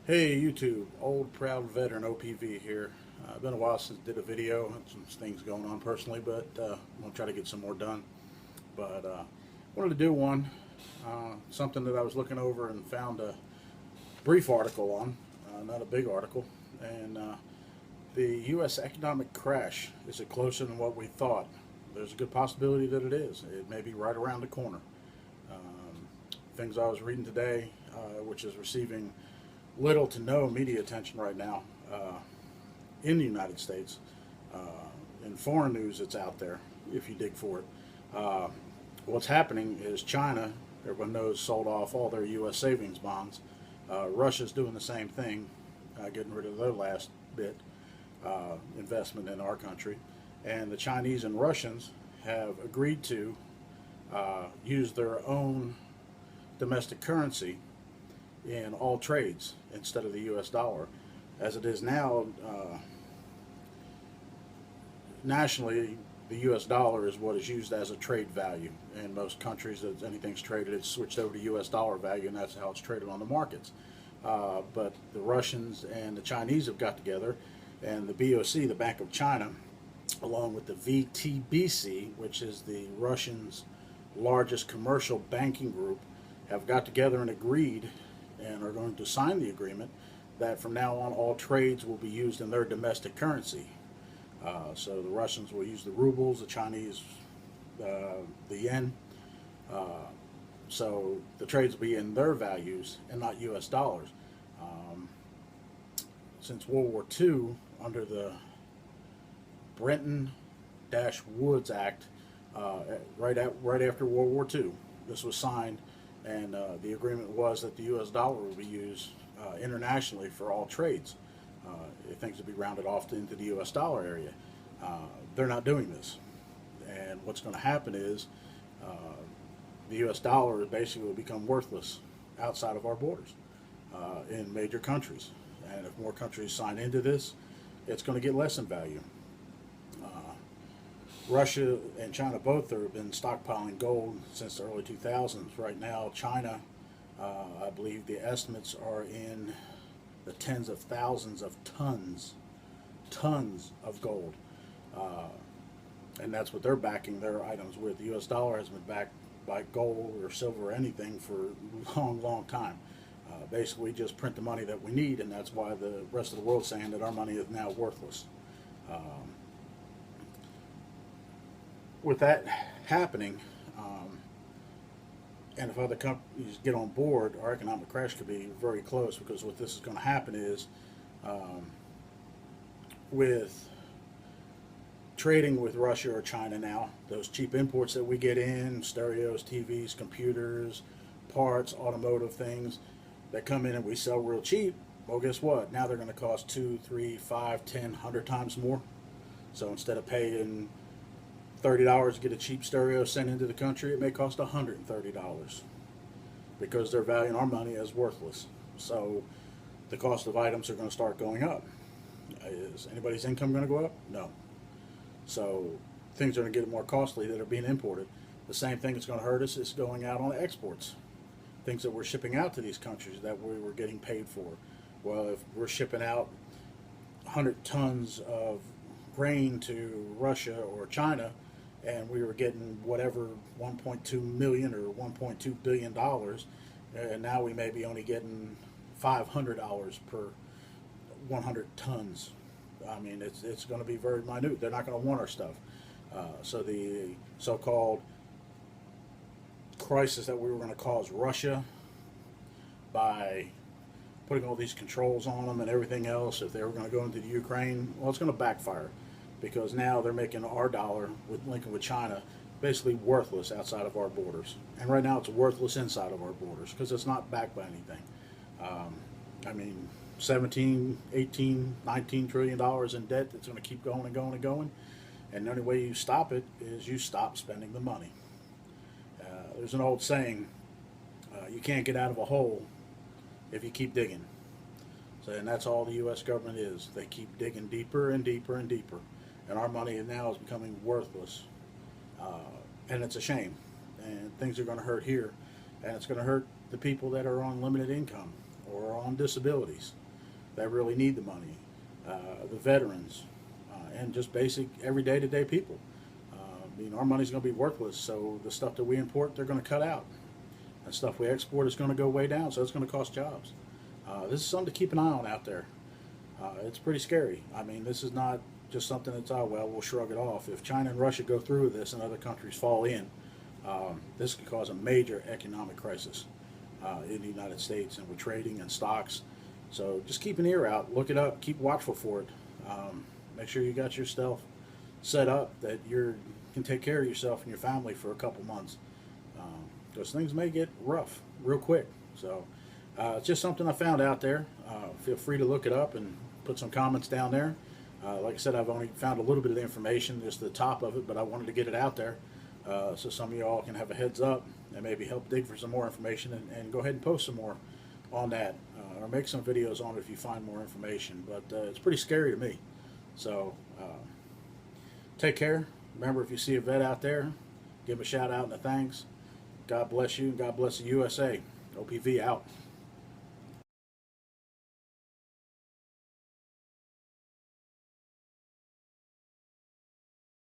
Hey YouTube, old proud veteran OPV here. Been a while since I did a video. Had some things going on personally, but I'm gonna try to get some more done. But wanted to do one, something that I was looking over and found a brief article on, not a big article. And the U.S. economic crash, is it closer than what we thought? There's a good possibility that it is. It may be right around the corner. Um, Things I was reading today, which is receiving little to no media attention right now in the United States. Uh, in foreign news, it's out there if you dig for it. Uh, what's happening is China, everyone knows, sold off all their U.S. savings bonds. Russia's doing the same thing, getting rid of their last bit investment in our country. And the Chinese and Russians have agreed to use their own domestic currency in all trades instead of the U.S. dollar. As it is now, nationally, the U.S. dollar is what is used as a trade value. In most countries, as anything's traded, it's switched over to U.S. dollar value, and that's how it's traded on the markets. But the Russians and the Chinese have got together, and the BOC, the Bank of China, along with the VTBC, which is the Russians' largest commercial banking group, have got together and agreed and are going to sign the agreement that from now on all trades will be used in their domestic currency. So the Russians will use the rubles, the Chinese the yen. Uh, so the trades will be in their values and not U.S. dollars. Um, since World War II, under the Bretton-Woods Act, right after World War II, this was signed, and the agreement was that the U.S. dollar would be used internationally for all trades. Things would be rounded off into the U.S. dollar area. They're not doing this, and what's going to happen is uh, the U.S. dollar basically will become worthless outside of our borders in major countries. And if more countries sign into this, it's going to get less in value. Uh, Russia and China both have been stockpiling gold since the early 2000s. Right now, China, I believe the estimates are in the tens of thousands of tons of gold. Uh, and that's what they're backing their items with. The U.S. dollar has been backed by gold or silver or anything for a long, long time. Basically, we just print the money that we need, and that's why the rest of the world's saying that our money is now worthless. Um, with that happening, and if other companies get on board, our economic crash could be very close, because what this is going to happen is um, with trading with Russia or China now, those cheap imports that we get in, stereos, TVs, computers, parts, automotive things that come in and we sell real cheap, well, guess what? Now they're going to cost 2, 3, 5, 10, 100 times more. So instead of paying $30 to get a cheap stereo sent into the country, it may cost $130 because they're valuing our money as worthless. So the cost of items are going to start going up. Is anybody's income going to go up? No. So things are going to get more costly that are being imported. The same thing that's going to hurt us is going out on exports. Things that we're shipping out to these countries that we were getting paid for. Well, if we're shipping out 100 tons of grain to Russia or China, and we were getting whatever 1.2 million or 1.2 billion dollars, and now we may be only getting $500 per 100 tons. I mean, it's going to be very minute. They're not going to want our stuff. So the so-called crisis that we were going to cause Russia by putting all these controls on them and everything else, if they were going to go into the Ukraine, well, it's going to backfire, because now they're making our dollar with linking with China basically worthless outside of our borders. And right now it's worthless inside of our borders because it's not backed by anything. I mean, 17, 18, 19 trillion dollars in debt that's going to keep going and going and going. And the only way you stop it is you stop spending the money. There's an old saying, you can't get out of a hole if you keep digging. So, and that's all the U.S. government is. They keep digging deeper and deeper and deeper. And our money now is becoming worthless. And it's a shame. And things are going to hurt here. And it's going to hurt the people that are on limited income. or on disabilities that really need the money, the veterans, and just basic everyday to day people. Our money's going to be worthless, so the stuff that we import, they're going to cut out. And stuff we export is going to go way down, so it's going to cost jobs. This is something to keep an eye on out there. It's pretty scary. I mean, this is not just something that's, oh, well, we'll shrug it off. If China and Russia go through with this and other countries fall in, this could cause a major economic crisis in the United States and with trading and stocks. So just keep an ear out, look it up, keep watchful for it. Make sure you got your stuff set up that you can take care of yourself and your family for a couple months. Because things may get rough real quick. So it's just something I found out there. Feel free to look it up and put some comments down there. Like I said, I've only found a little bit of the information, just the top of it, but I wanted to get it out there so some of you all can have a heads up and maybe help dig for some more information and go ahead and post some more on that or make some videos on it if you find more information. But it's pretty scary to me. So take care. Remember, if you see a vet out there, give them a shout out and a thanks. God bless you, and God bless the USA. OPV out.